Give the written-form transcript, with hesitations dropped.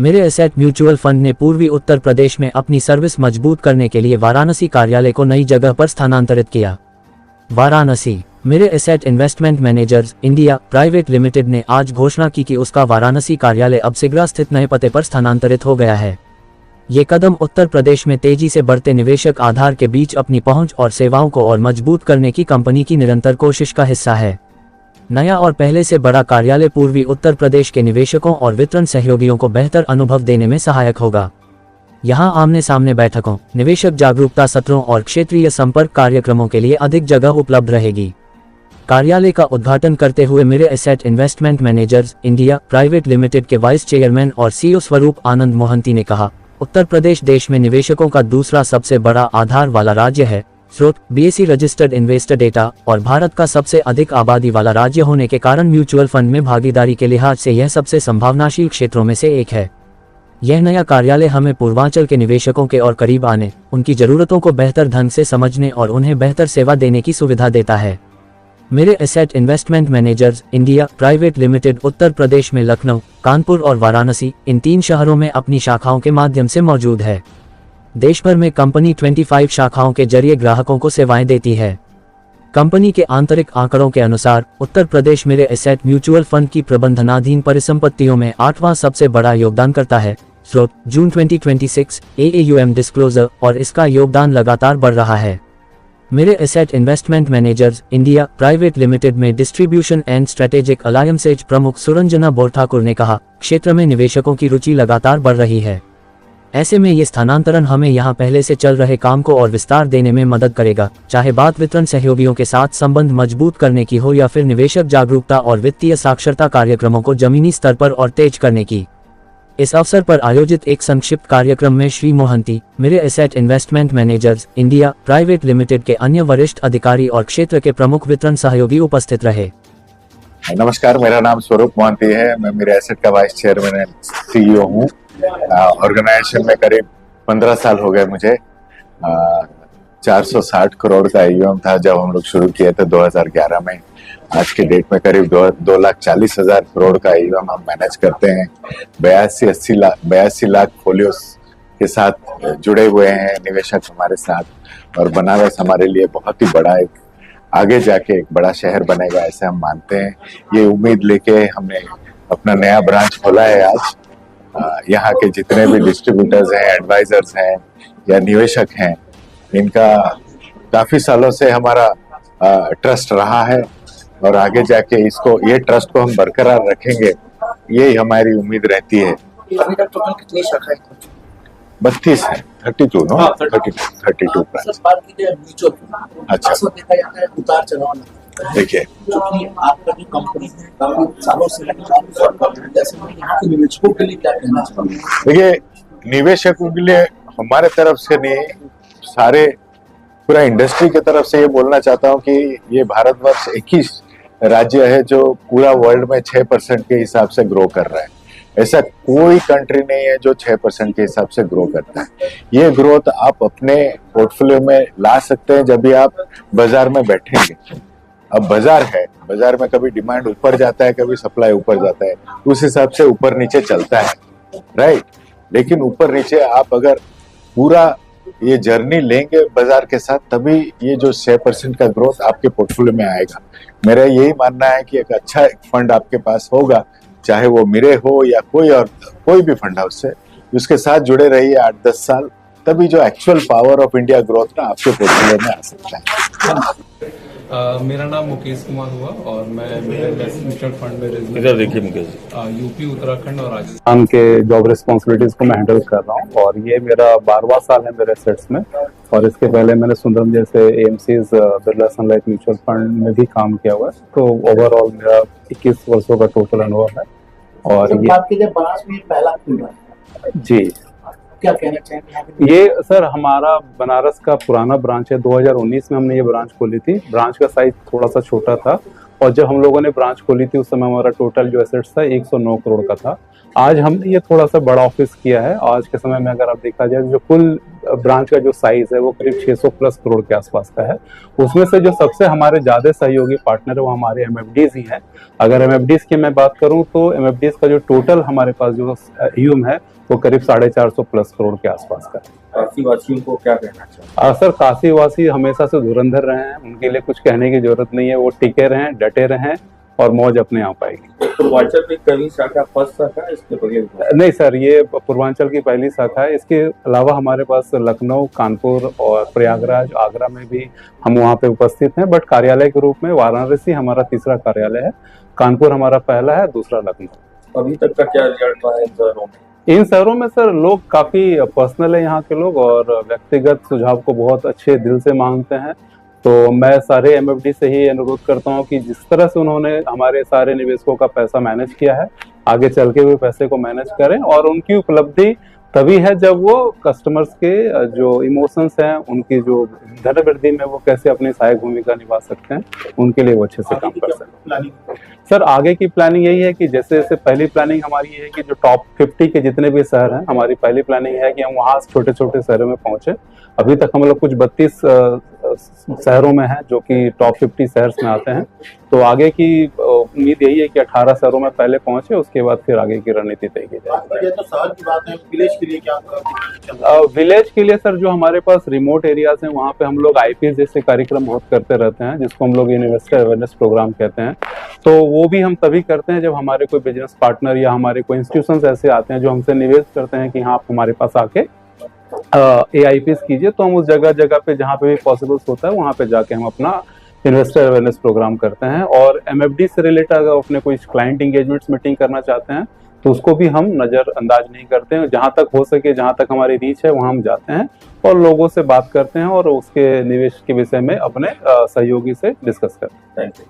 मेरे asset mutual fund ने पूर्वी उत्तर प्रदेश में अपनी सर्विस मजबूत करने के लिए वाराणसी कार्यालय को नई जगह पर स्थानांतरित किया। वाराणसी। मेरे asset investment managers India private limited ने आज घोषणा की कि उसका वाराणसी कार्यालय अब सिगरा स्थित नए पते पर स्थानांतरित हो गया है। ये कदम उत्तर प्रदेश में तेजी से बढ़ते निवेशक आधार के बीच अपनी पहुंच और सेवाओं को और मजबूत करने की कंपनी की निरंतर कोशिश का हिस्सा है। नया और पहले से बड़ा कार्यालय पूर्वी उत्तर प्रदेश के निवेशकों और वितरण सहयोगियों को बेहतर अनुभव देने में सहायक होगा। यहां आमने सामने बैठकों, निवेशक जागरूकता सत्रों और क्षेत्रीय संपर्क कार्यक्रमों के लिए अधिक जगह उपलब्ध रहेगी। कार्यालय का उद्घाटन करते हुए मेरे asset investment managers India private limited के वाइस चेयरमैन और सीईओ स्वरूप आनंद मोहंती ने कहा, उत्तर प्रदेश देश में निवेशकों का दूसरा सबसे बड़ा आधार वाला राज्य है। स्रोत BSE रजिस्टर्ड इन्वेस्टर डेटा और भारत का सबसे अधिक आबादी वाला राज्य होने के कारण म्यूचुअल फंड में भागीदारी के लिहाज से यह सबसे संभावनाशील क्षेत्रों में से एक है। यह नया कार्यालय हमें पूर्वांचल के निवेशकों के और करीब आने, उनकी जरूरतों को बेहतर ढंग से समझने और उन्हें बेहतर सेवा देने की सुविधा देता है। Mirae asset investment managers India private limited Uttar Pradesh में लखनऊ, कानपुर और वाराणसी इन 3 शहरों में अपनी शाखाओं के माध्यम से मौजूद है। देश भर में कंपनी 25 शाखाओं के जरिए ग्राहकों को सेवाएं देती है। कंपनी के आंतरिक आंकड़ों के अनुसार उत्तर प्रदेश मेरे एसेट म्यूचुअल फंड की प्रबंधनाधीन परिसंपत्तियों में 8वां सबसे बड़ा योगदान करता है। स्रोत जून 2026 AAUM डिस्क्लोजर और इसका योगदान लगातार बढ़ रहा है। Mirae asset investment managers India private limited में डिस्ट्रीब्यूशन एंड स्ट्रेटेजिक अलायंसेज प्रमुख सुरंजना बोरठाकुर ने कहा, क्षेत्र में निवेशकों की रुचि लगातार बढ़ रही है। ऐसे में ये स्थानांतरण हमें यहाँ पहले से चल रहे काम को और विस्तार देने में मदद करेगा, चाहे बात वितरण सहयोगियों के साथ संबंध मजबूत करने की हो या फिर निवेशक जागरूकता और वित्तीय साक्षरता कार्यक्रमों को जमीनी स्तर पर और तेज करने की। इस अवसर पर आयोजित एक संक्षिप्त कार्यक्रम में श्री मोहंती, मेरे asset investment managers India private limited के अन्य वरिष्ठ अधिकारी और क्षेत्र के प्रमुख वितरण सहयोगी उपस्थित रहे। नमस्कार, मेरा नाम स्वरूप मोहंती है। मैं मेरे एसेट का वाइस चेयरमैन एंड CEO हूँ। ऑर्गेनाइजेशन में करीब 15 साल हो गए मुझे। 460 करोड़ का AUM था जब हम लोग शुरू किए थे 2011 में। आज के डेट में करीब 2,40,000 करोड़ का AUM हम मैनेज करते हैं। 82 लाख फोलियोस के साथ जुड़े हुए हैं निवेशक हमारे साथ, और बनारस हमारे लिए बहुत ही बड़ा एक आगे जाके एक बड़ा शहर बनेगा ऐसे हम मानते हैं। ये उम्मीद लेके हमने अपना नया ब्रांच खोला है आज। यहाँ के जितने भी डिस्ट्रीब्यूटर्स हैं, एडवाइजर्स हैं या निवेशक हैं, इनका काफी सालों से हमारा ट्रस्ट रहा है और आगे जाके ये ट्रस्ट को हम बरकरार रखेंगे, यही हमारी उम्मीद रहती है। टोटल कितनी शाखाएं? 32 है, 32 नो 32 म्यूचुअल। अच्छा, देखा जाता है उतार चढ़ाव। देखिए, क्योंकि आपका जो कंपनी है काफी सालों से जैसे यहाँ के निवेशकों के लिए क्या कहना चाहूँगा? देखिए, निवेशकों के लिए हमारे तरफ से नहीं, सारे पूरा इंडस्ट्री की तरफ से ये बोलना चाहता हूँ कि ये भारतवर्ष एक ही राज्य है जो पूरा वर्ल्ड में 6% के हिसाब से ग्रो कर रहा है। ऐसा कोई कंट्री नहीं है जो 6% के हिसाब से ग्रो करता है। ये ग्रोथ आप अपने पोर्टफोलियो में ला सकते हैं जब भी आप बाजार में बैठेंगे। अब बाजार है, बाजार में कभी डिमांड ऊपर जाता है, कभी सप्लाई ऊपर जाता है, उस हिसाब से ऊपर नीचे चलता है, राइट। लेकिन ऊपर नीचे आप अगर पूरा ये जर्नी लेंगे बाजार के साथ, तभी ये जो 6% का ग्रोथ आपके पोर्टफोलियो में आएगा। मेरा यही मानना है कि एक अच्छा फंड आपके पास होगा, चाहे वो मेरे हो या कोई भी फंड हाउस है, उसके साथ जुड़े रहिए 8-10 साल, तभी जो actual power of India growth ना आपके पोर्टफोलियो में आ सकता है। मेरा नाम मुकेश कुमार हुआ और मैं मेरे म्यूचुअल फंड में इधर देखिए मुकेश, यूपी, उत्तराखंड और राजस्थान के जॉब रिस्पॉन्सिबिलिटीज को मैं हैंडल कर रहा हूँ और ये मेरा 12वां साल है मेरे एसेट्स में। और इसके पहले मैंने सुंदरम जैसे AMC's बिरला सन लाइफ म्यूचुअल फंड में भी काम किया हुआ है। तो ओवरऑल मेरा 21 वर्षों का टोटल अनुभव है। और ये बात कीजिए बनारस में पहला खुला है जी, क्या कहना चाहेंगे? ये सर हमारा बनारस का पुराना ब्रांच है। 2019 में हमने ये ब्रांच खोली थी। ब्रांच का साइज थोड़ा सा छोटा था और जब हम लोगों ने ब्रांच खोली थी उस समय हमारा टोटल जो एसेट्स था 109 करोड़ का था। आज हमने ये थोड़ा सा बड़ा ऑफिस किया है। आज के समय में अगर आप देखा जाए जो कुल ब्रांच का जो साइज है वो करीब 600 प्लस करोड़ के आसपास का है। उसमें से जो सबसे हमारे ज्यादा सहयोगी पार्टनर है वो हमारे एमएफडीज ही हैं। अगर एमएफडीज की मैं बात करूं तो एमएफडीज का जो टोटल हमारे पास जो यूम है वो करीब 450 प्लस करोड़ के आसपास का है। काशी वासियों को क्या कहना चाहिए? सर, काशी वासी हमेशा से धुरंधर रहे हैं, उनके लिए कुछ कहने की जरूरत नहीं है। वो टिके रहें, डटे रहें और मौज अपने आप आएगी। पूर्वांचल में कई शाखा, फर्स्ट शाखा इसके बगैर? नहीं सर, ये पूर्वांचल की पहली शाखा है। इसके अलावा हमारे पास लखनऊ, कानपुर और प्रयागराज, आगरा में भी हम वहाँ पे उपस्थित हैं, बट कार्यालय के रूप में वाराणसी हमारा तीसरा कार्यालय है, कानपुर हमारा पहला है, दूसरा लखनऊ। अभी तक का क्या रिजल्ट रहा है इन शहरों में? इन शहरों में सर लोग काफी पर्सनल है यहाँ के लोग, और व्यक्तिगत सुझाव को बहुत अच्छे दिल से मांगते हैं। तो मैं सारे एमएफडी से ही अनुरोध करता हूँ कि जिस तरह से उन्होंने हमारे सारे निवेशकों का पैसा मैनेज किया है, आगे चल के भी पैसे को मैनेज करें। और उनकी उपलब्धि तभी है जब वो कस्टमर्स के जो इमोशंस हैं, उनकी जो धन वृद्धि में वो कैसे अपनी सहायक भूमिका निभा सकते हैं, उनके लिए वो अच्छे से काम कर सकते हैं। सर, आगे की प्लानिंग यही है कि जैसे जैसे पहली प्लानिंग हमारी ये है कि जो टॉप 50 के जितने भी शहर हैं, हमारी पहली प्लानिंग है कि हम वहाँ छोटे छोटे शहरों में पहुंचे। अभी तक हम लोग कुछ 32 शहरों में हैं जो कि टॉप 50 शहर्स में आते हैं। तो आगे की उम्मीद यही है कि 18 शहरों में पहले पहुंचे, उसके बाद फिर आगे की रणनीति तय की जाए। ये तो शहर की बात है, विलेज के लिए क्या? विलेज के लिए सर जो हमारे पास रिमोट एरियाज हैं वहाँ पे हम लोग आईपीएस जैसे कार्यक्रम बहुत करते रहते हैं, जिसको हम लोग इन्वेस्टर अवेयरनेस प्रोग्राम कहते हैं। तो वो भी हम तभी करते हैं जब हमारे कोई बिजनेस पार्टनर या हमारे कोई इंस्टीट्यूशंस ऐसे आते हैं जो हमसे निवेश करते हैं कि हाँ, आप हमारे पास आके AIPs कीजिए। तो हम उस जगह जगह पे जहाँ पे भी पॉसिबल होता है वहाँ पे जाके हम अपना इन्वेस्टर अवेयरनेस प्रोग्राम करते हैं। और एमएफडी से रिलेटेड अगर अपने कोई क्लाइंट इंगेजमेंट्स मीटिंग करना चाहते हैं तो उसको भी हम नज़रअंदाज नहीं करते हैं। जहाँ तक हो सके, जहाँ तक हमारी रीच है, वहाँ हम जाते हैं और लोगों से बात करते हैं और उसके निवेश के विषय में अपने सहयोगी से डिस्कस करते हैं। Thank you.